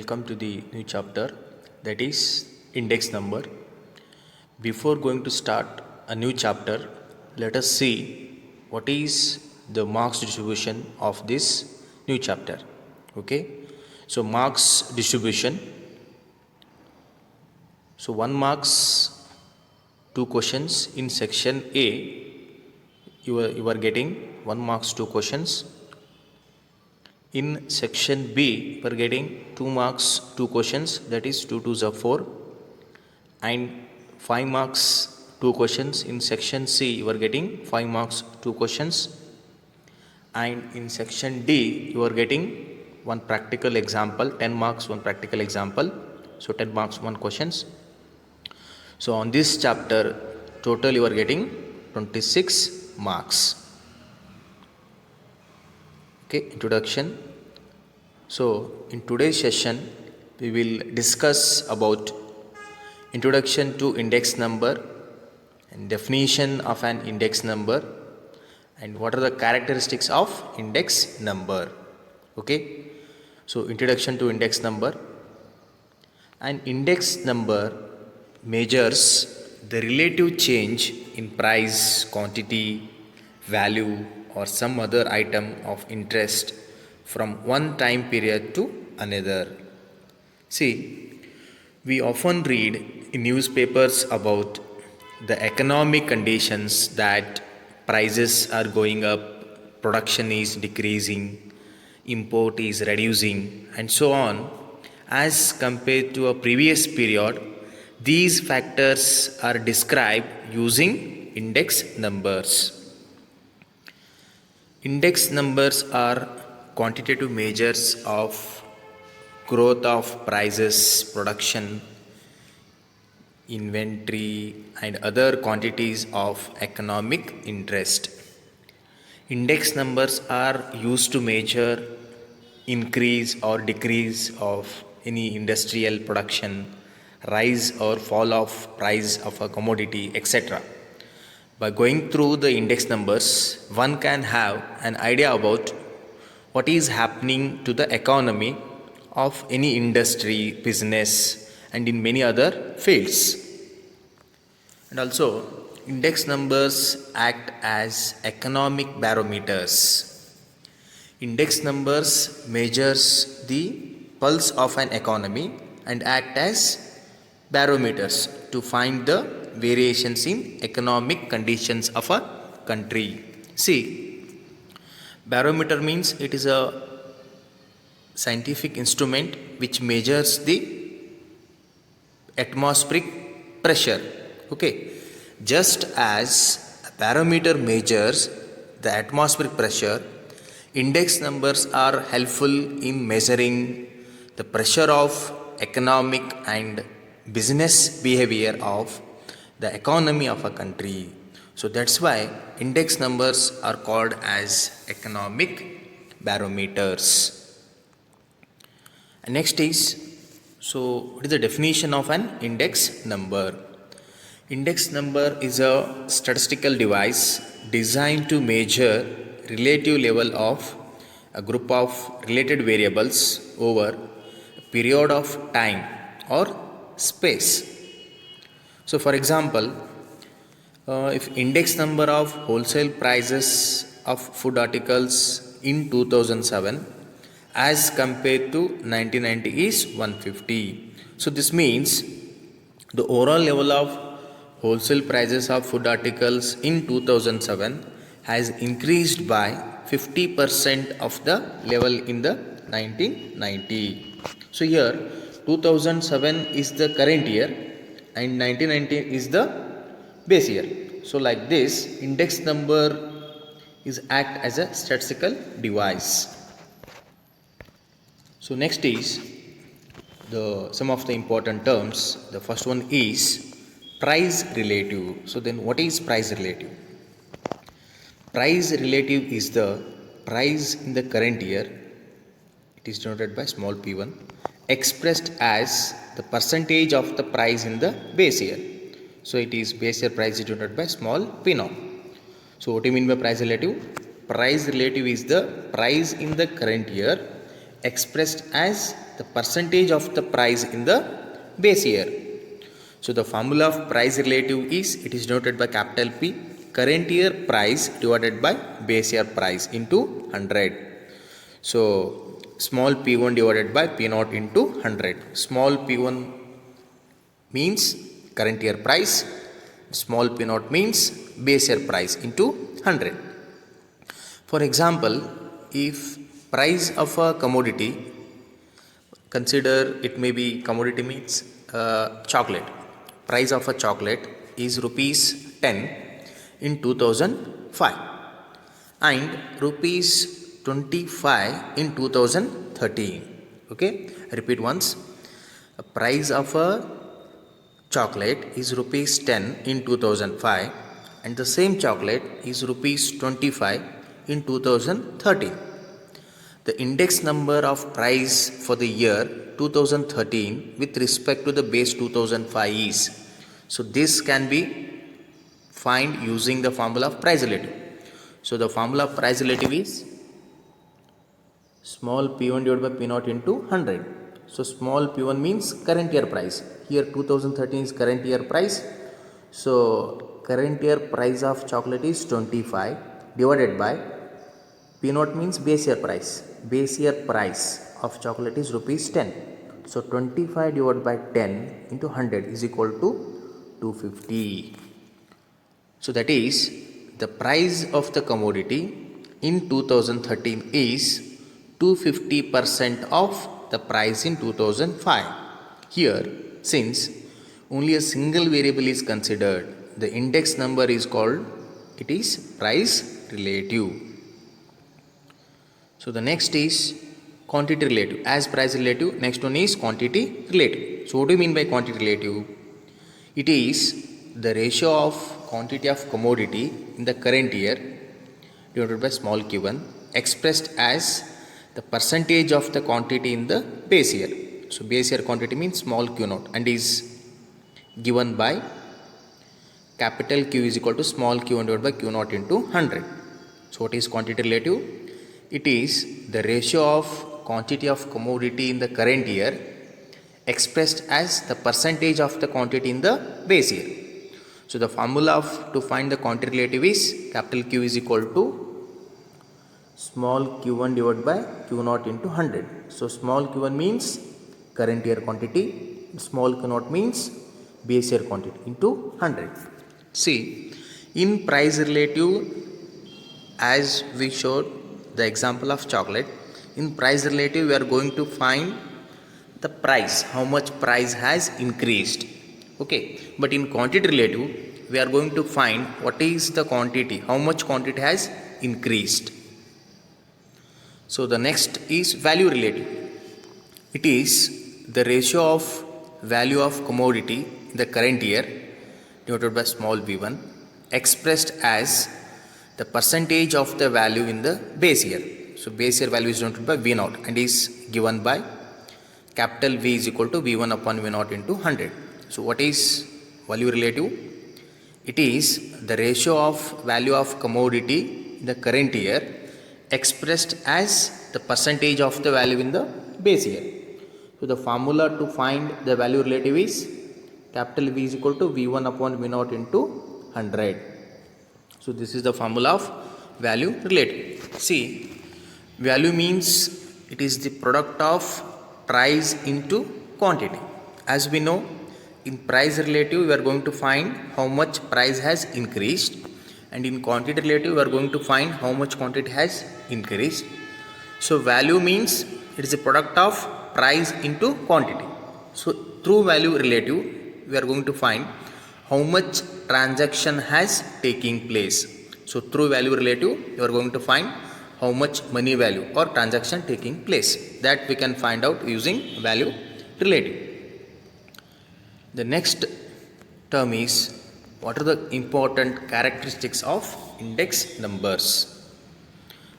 welcome to the new chapter, that is index number. Before going to start a new chapter, let us see what is the marks distribution of this new chapter. Okay, so marks distribution. So 1 marks 2 questions in section A. You are getting 1 marks 2 questions. In section B, we are getting 2 marks 2 questions, that is 2 2s are 4, and 5 marks 2 questions. In section C, you are getting 5 marks 2 questions, and in section D, you are getting 1 practical example, 10 marks 1 practical example, so 10 marks 1 questions. So on this chapter, total you are getting 26 marks. Okay, introduction. So in today's session we will discuss about introduction to index number and definition of an index number and what are the characteristics of index number. Okay, so introduction to index number. An index number measures the relative change in price, quantity, value or some other item of interest from one time period to another. See, we often read in newspapers about the economic conditions that prices are going up, production is decreasing, import is reducing, and so on. As compared to a previous period, these factors are described using index numbers. Index numbers are quantitative measures of growth of prices, production, inventory, and other quantities of economic interest. Index numbers are used to measure increase or decrease of any industrial production, rise or fall of price of a commodity, etc. By going through the index numbers, one can have an idea about what is happening to the economy of any industry, business, and in many other fields. And also, index numbers act as economic barometers. Index numbers measures the pulse of an economy and act as barometers to find the variations in economic conditions of a country. See, barometer means it is a scientific instrument which measures the atmospheric pressure. Okay, just as a barometer measures the atmospheric pressure, index numbers are helpful in measuring the pressure of economic and business behavior of the economy of a country. So that's why index numbers are called as economic barometers. And next is, so what is the definition of an index number? Index number is a statistical device designed to measure relative level of a group of related variables over a period of time or space. So for example, if index number of wholesale prices of food articles in 2007 as compared to 1990 is 150. So this means the overall level of wholesale prices of food articles in 2007 has increased by 50% of the level in the 1990. So here 2007 is the current year and 1990 is the base year. So like this, index number is act as a statistical device. So next is some of the important terms. The first one is price relative. So then what is price relative? Price relative is the price in the current year, it is denoted by small p1, expressed as the percentage of the price in the base year. So it is base year price is denoted by small p0. So what do you mean by price relative? Price relative is the price in the current year expressed as the percentage of the price in the base year. So the formula of price relative is, it is denoted by capital P, current year price divided by base year price into 100. So small p1 divided by p0 into 100. Small p1 means current year price, small p0 means base year price into 100. For example, if price of a commodity, consider it may be commodity means chocolate. Price of a chocolate is rupees 10 in 2005 and rupees 25 in 2013. Okay, I repeat once. A price of a chocolate is rupees 10 in 2005 and the same chocolate is rupees 25 in 2013. The index number of price for the year 2013 with respect to the base 2005 is. So this can be find using the formula of price relative. So the formula of price relative is small p1 divided by p0 into 100. So small p1 means current year price. Here 2013 is current year price. So current year price of chocolate is 25 divided by p0 means base year price. Base year price of chocolate is rupees 10. So 25 divided by 10 into 100 is equal to 250. So that is, the price of the commodity in 2013 is 250% of the price in 2005. Here, since only a single variable is considered, the index number is called, it is price relative. So the next is quantity relative. As price relative, next one is quantity relative. So what do you mean by quantity relative? It is the ratio of quantity of commodity in the current year divided by small q1 expressed as the percentage of the quantity in the base year. So base year quantity means small q0 and is given by capital Q is equal to small q1 divided by q0 into 100. So what is quantity relative? It is the ratio of quantity of commodity in the current year expressed as the percentage of the quantity in the base year. So the formula to find the quantity relative is capital Q is equal to small q1 divided by q0 into 100. So small q1 means current year quantity, small q0 means base year quantity into 100. See, in price relative, as we showed the example of chocolate, in price relative we are going to find the price, how much price has increased. Okay, but in quantity relative we are going to find what is the quantity, how much quantity has increased. So the next is value relative. It is the ratio of value of commodity in the current year denoted by small v1 expressed as the percentage of the value in the base year. So base year value is denoted by v0 and is given by capital V is equal to v1 upon v0 into 100. So what is value relative? It is the ratio of value of commodity in the current year expressed as the percentage of the value in the base year. So the formula to find the value relative is capital V is equal to v1 upon v0 into 100. So this is the formula of value relative. See, value means it is the product of price into quantity. As we know, in price relative we are going to find how much price has increased, and in quantity relative we are going to find how much quantity has increased. So value means it is a product of price into quantity. So through value relative we are going to find how much transaction has taking place. So through value relative you are going to find how much money value or transaction taking place. That we can find out using value relative. The next term is, what are the important characteristics of index numbers?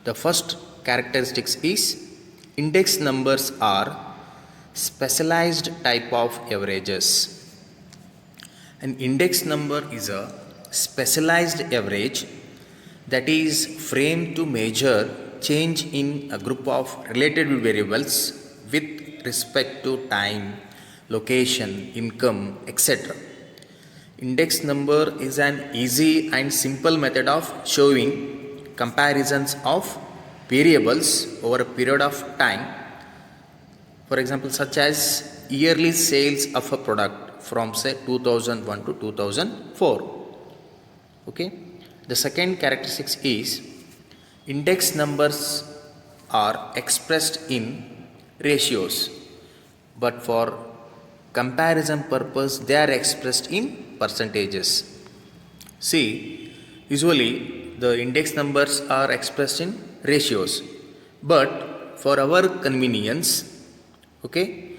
The first characteristics is, index numbers are specialized type of averages. An index number is a specialized average that is framed to measure change in a group of related variables with respect to time, location, income, etc. Index number is an easy and simple method of showing comparisons of variables over a period of time. For example, such as yearly sales of a product from say 2001 to 2004. Okay. The second characteristics is index numbers are expressed in ratios, but for comparison purpose they are expressed in percentages. See, usually the index numbers are expressed in ratios, but for our convenience, okay,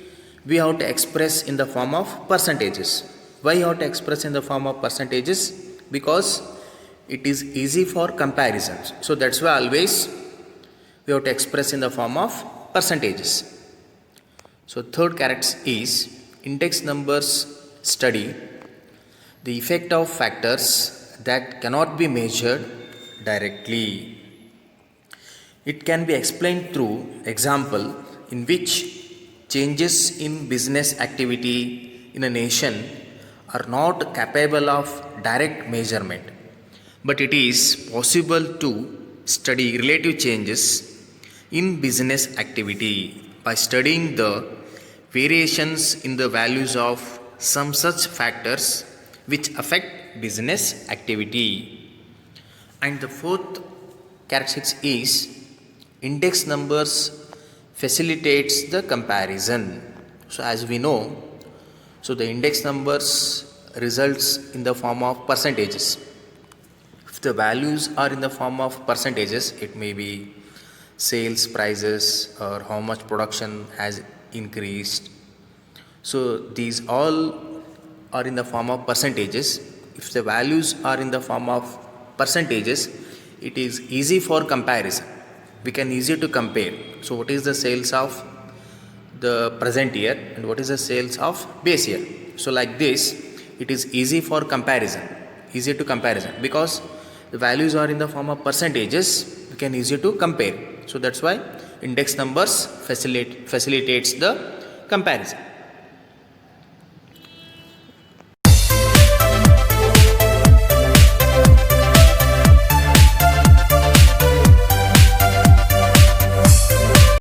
we have to express in the form of percentages. Why you have to express in the form of percentages? Because it is easy for comparisons. So that's why always we have to express in the form of percentages. So third character is index numbers study the effect of factors that cannot be measured directly. It can be explained through example in which changes in business activity in a nation are not capable of direct measurement, but it is possible to study relative changes in business activity by studying the variations in the values of some such factors which affect business activity. And the fourth characteristic is index numbers facilitates the comparison. So as we know, so the index numbers results in the form of percentages. If the values are in the form of percentages, it may be sales prices or how much production has increased. So these all are in the form of percentages. If the values are in the form of percentages, it is easy for comparison. We can easy to compare. So what is the sales of the present year and what is the sales of base year? So like this, it is easy for comparison, easy to comparison, because the values are in the form of percentages, we can easy to compare. So that's why index numbers facilitates the comparison.